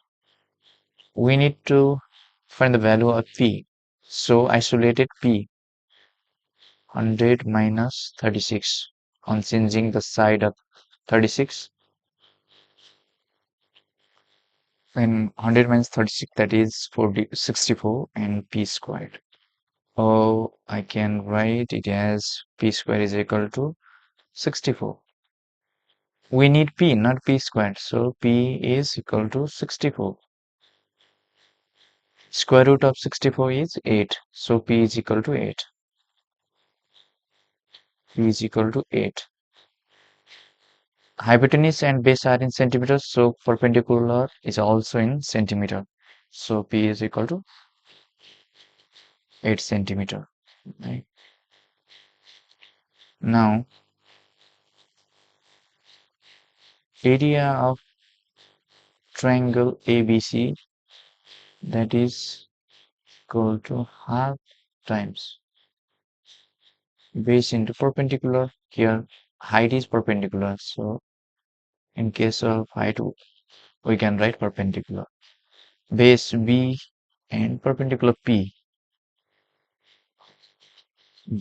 We need to find the value of P. So isolated P, 100 minus 36. on changing the side of 36. When 100 minus 36, that is 64 and p squared. Oh, I can write it as p squared is equal to 64. We need p, not p squared. So p is equal to 64. Square root of 64 is 8. So p is equal to 8. P is equal to 8. Hypotenuse and base are in centimeters, so perpendicular is also in centimeter. So P is equal to 8 centimeter. Right. Now, area of triangle ABC, that is equal to half times base into perpendicular. Here height is perpendicular, so in case of height we can write perpendicular. Base B and perpendicular P.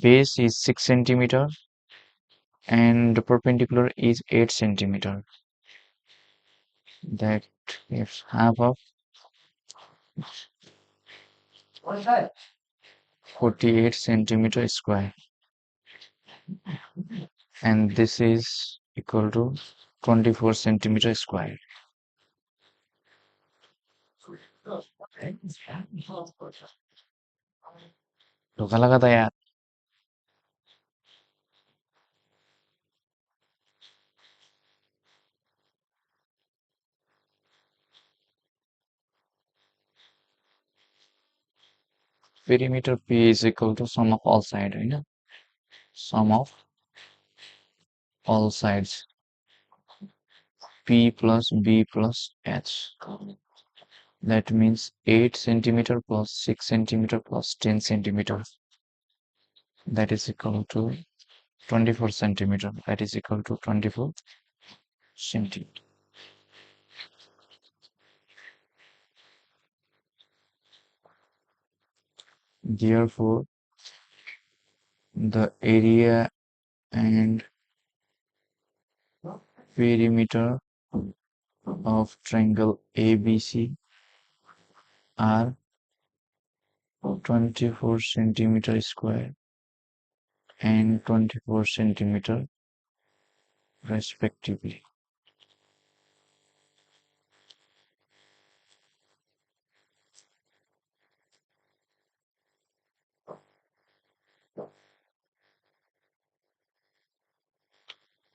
Base is 6 centimeter and the perpendicular is 8 centimeter. That is half of 48 centimeter square, and this is equal to 24 centimeter square. धोखा लगा था यार. Perimeter P is equal to sum of all sides, right? Sum of all sides. P plus B plus H. That means 8 centimeter plus 6 centimeter plus 10 centimeter. That is equal to 24 centimeter. That is equal to 24 centimeter. Therefore, the area and perimeter of triangle ABC are 24 centimeter square and 24 centimeter respectively.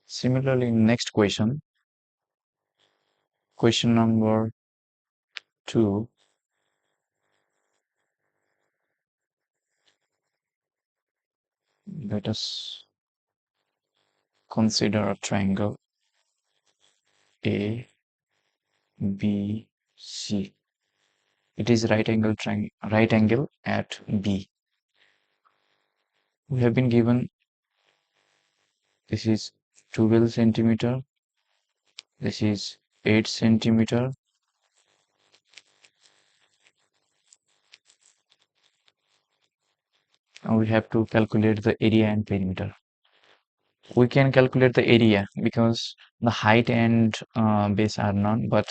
Similarly, next question number 2. Let us consider a triangle A, B, C. It is right angle at B. We have been given this is 12 centimeter, this is 8 centimeter. Now we have to calculate the area and perimeter. We can calculate the area because the height and base are known, but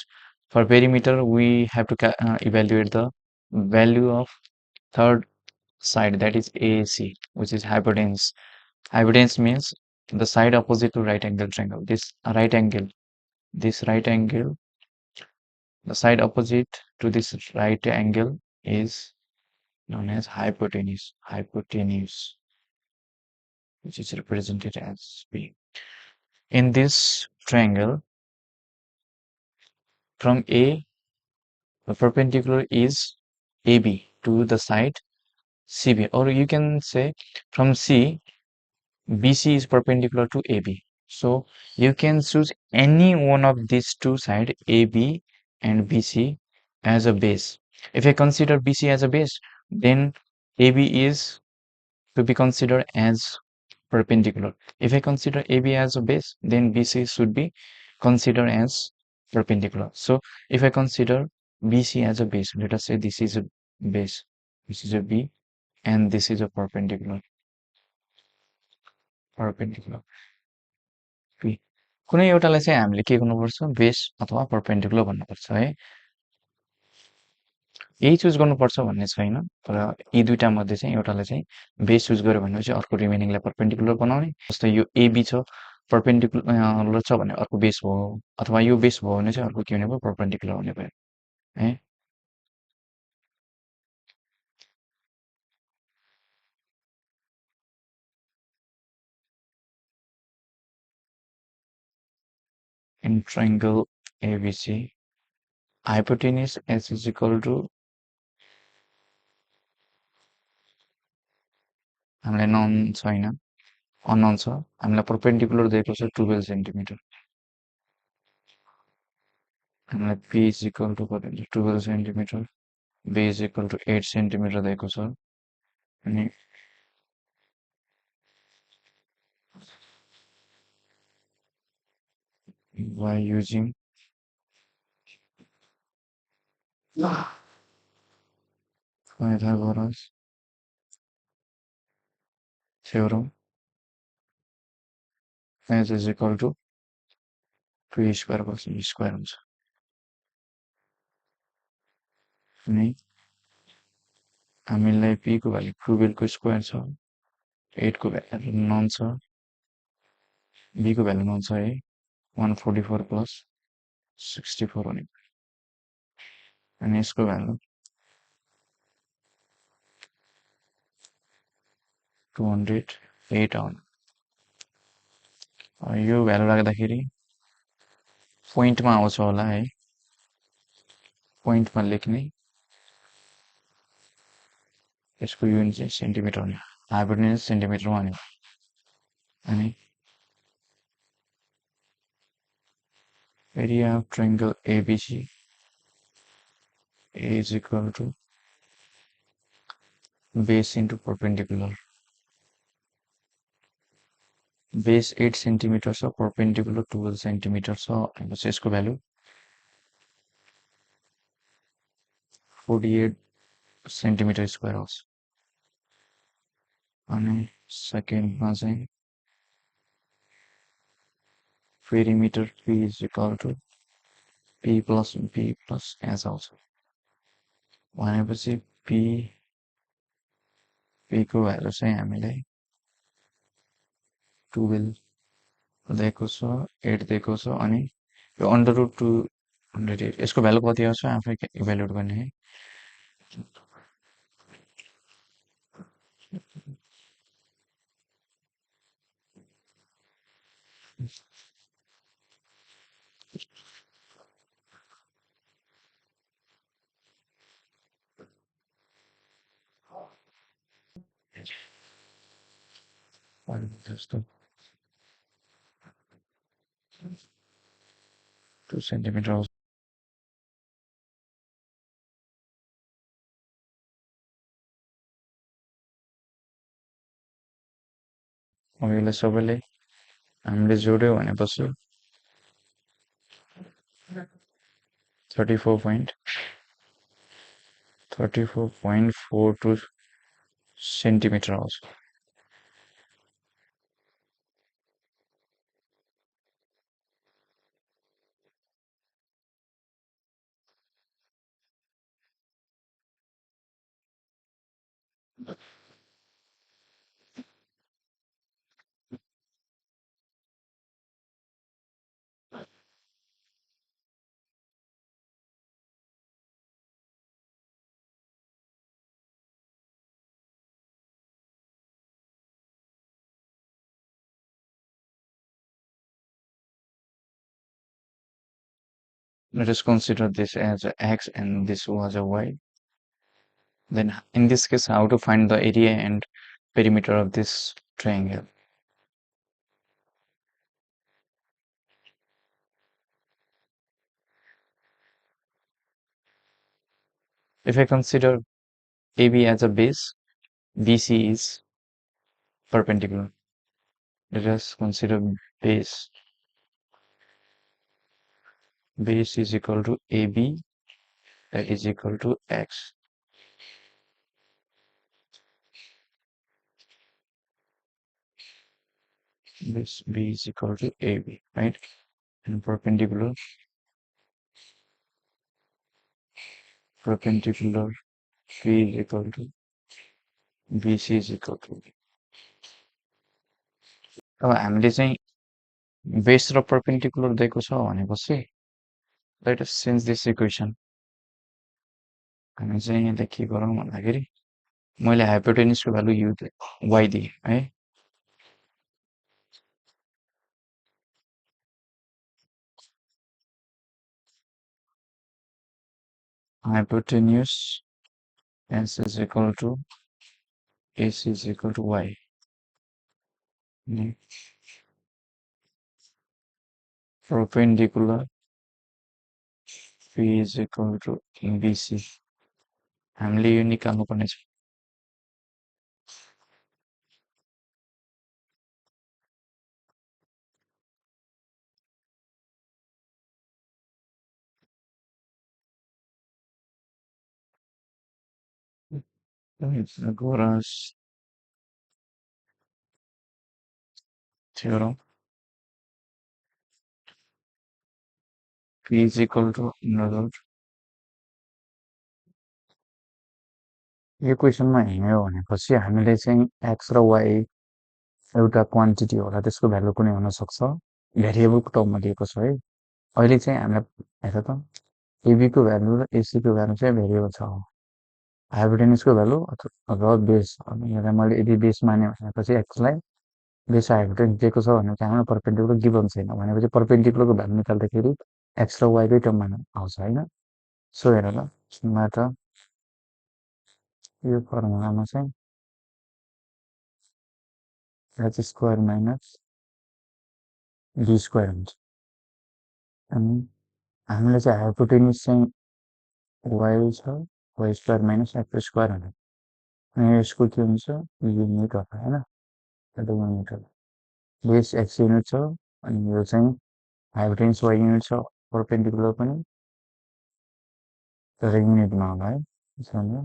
for perimeter we have to evaluate the value of third side, that is AC, which is hypotenuse. Hypotenuse means the side opposite to right angle triangle. This right angle, the side opposite to this right angle is known as hypotenuse. Hypotenuse, which is represented as B. In this triangle, from A, the perpendicular is AB to the side CB, or you can say from C, BC is perpendicular to AB. So you can choose any one of these two sides, AB and BC, as a base. If I consider BC as a base, then AB is to be considered as perpendicular. If I consider AB as a base, then BC should be considered as perpendicular. So if I consider BC as a base, let us say this is a base, this is a B, and this is a perpendicular. कुनै एउटालाई चाहिँ हामीले के गर्नुपर्छ base अथवा perpendicular भन्नुपर्छ है यही choose गर्नुपर्छ भन्ने छैन तर यी दुईटा मध्ये चाहिँ एउटालाई चाहिँ बेस चुज गर्यो भने चाहिँ अर्को रिमेनिङलाई पर्पेन्डिकुलर बनाउने जस्तै यो एबी छ पर्पेन्डिकुलर छ भने अर्को बेस भयो अथवा यो बेस भयो भने चाहिँ अर्को के हुने भयो पर्पेन्डिकुलर हुने भयो है in triangle ABC hypotenuse s is equal to हामीलाई नन छैन अननोन छ हामीलाई पर्पेन्डिकुलर दिएको छ 12 सेन्टिमिटर हामीलाई p is equal to 12 centimetre b is equal to 8 centimetre दिएको छ अनि by using Pythagoras theorem s is equal to p square plus e square हुन्छ अनि हामीलाई p को भ्यालु 12 को स्क्वायर छ 8 को भ्यालु नन छ b को भ्यालु नन छ है 144 प्लस 64 हुने अनि यसको भ्यालु 208 आउने यो भ्यालु राख्दाखेरि पोइन्टमा आउँछ होला है पोइन्टमा लेख्ने यसको युनिट चाहिँ सेन्टिमिटर हुने हाइपोटेन्युस सेन्टिमिटरमा हुने अनि area of triangle ABC is equal to base into perpendicular base 8 centimetre छ perpendicular 12 सेन्टिमिटर छ भनेपछि यसको भ्यालु 48 सेन्टिमिटर स्क्वायर आउँछ अनि सेकेन्डमा चाहिँ perimeter P is equal to P plus B plus S आउँछ भनेपछि P को भ्यालु चाहिँ हामीलाई 12 दिएको छ 8 दिएको छ अनि यो अन्डर रुट 208 यसको भ्यालु कति आउँछ आफै इभ्यालुएट गर्ने है जस्तो 2 सेन्टिमिटर आउँछ अब यसलाई सबैले हामीले जोड्यो भनेपछि 34.42 सेन्टिमिटर आउँछ let us consider this as a x and this was a y then in this case how to find the area and perimeter of this triangle if I consider AB as a base BC is perpendicular let us consider base is equal to AB that is equal to x this B is equal to AB, right? And perpendicular P is equal to BC is equal to B. अब हामीले चाहिँ base र perpendicular दिएको छ भनेपछि let us change this equation. हामी चाहिँ यसलाई के गरौँ भन्दाखेरि मैले हाइपोटेन्युसको भ्यालु y दिएँ है hypotenuse S is equal to AC is equal to Y. Perpendicular P is equal to BC. हामीले यो निकाल्नु पर्ने छ Pythagoras theorem. P is equal to another. यो क्वेसनमा हेऱ्यो भनेपछि हामीले चाहिँ x र y एउटा क्वान्टिटी होला त्यसको भ्यालु कुनै हुन सक्छ भेरिएबलको टर्ममा दिएको छ है अहिले चाहिँ हामीलाई हेर त AB को भ्यालु र AC को भ्यालु चाहिँ भेरिएबल छ हाइपोटेन्युसको भ्यालु र बेस अनि यसलाई मैले यदि बेस माने भनेपछि x लाई बेस हाइपोटेन्युस दिएको छ भने चाहिँ हाम्रो परपेन्डिकुलर गिभन छैन भनेपछि परपेन्डिकुलरको भ्यालु निकाल्दाखेरि x र y कै टर्ममा आउँछ हैन सो हेर ल यसबाट यो फर्मुलामा चाहिँ h square minus b square हुन्छ अनि हामीले चाहिँ हाइपोटेन्युस चाहिँ y छ y square minus x square हुन्छ अनि यसको के हुन्छ युनिट होला हैन एउटा युनिट होला बेस x युनिट छ अनि यो चाहिँ हाइपोटेन्युस y युनिट छ परपेन्डिकुलर पनि तर युनिटमा होला है त्यसैले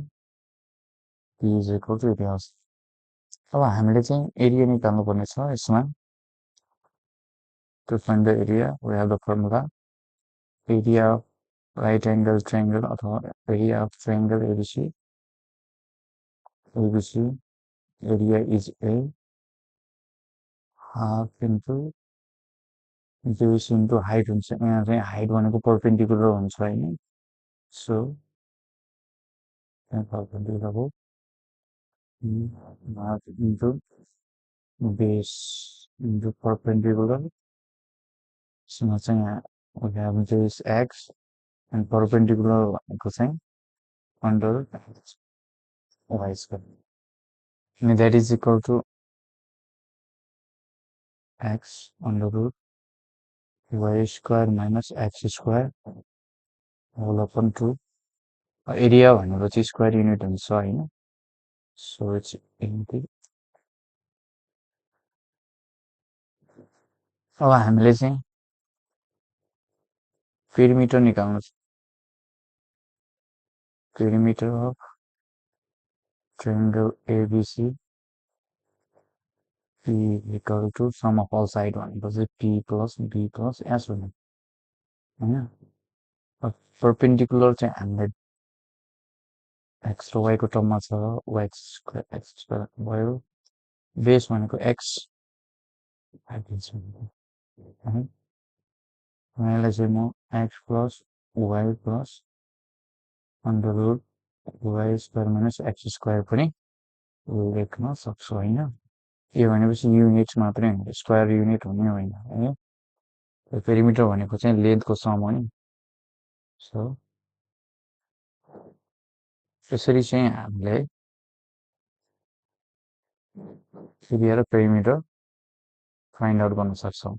p is equal to area अब हामीले चाहिँ एरिया निकाल्नु पर्ने छ यसमा to find the area we have the formula area of right angle triangle अथवा area of triangle ABC area is a half into base into height हुन्छ यहाँ चाहिँ height भनेको perpendicular हुन्छ हैन so perpendicular हो half into base into perpendicular यसमा चाहिँ we have this x and perpendicular भनेको चाहिँ under y square and that is equal to x under root y square minus x square whole upon 2 area भनेपछि square unit हुन्छ हैन so it's into अब हामीले चाहिँ perimeter निकाल्नु छ perimeter of triangle ABC P equal to sum of all side भनेपछि P plus B plus S हुने हैन perpendicular चाहिँ हामीले x र y को टर्ममा छ x स्क्वायर भयो बेस भनेको x हाइपोटेन्युस हैन यसलाई चाहिँ म x plus y plus under root y square minus x square पनि लेख्न सक्छु हैन यो भनेपछि युनिट्स मात्रै हो स्क्वायर युनिट हुने होइन है पेरिमिटर भनेको चाहिँ लेन्थको सम हो नि सो त्यसरी चाहिँ हामीले एरिया र पेरिमिटर फाइन्ड आउट गर्न सक्छौं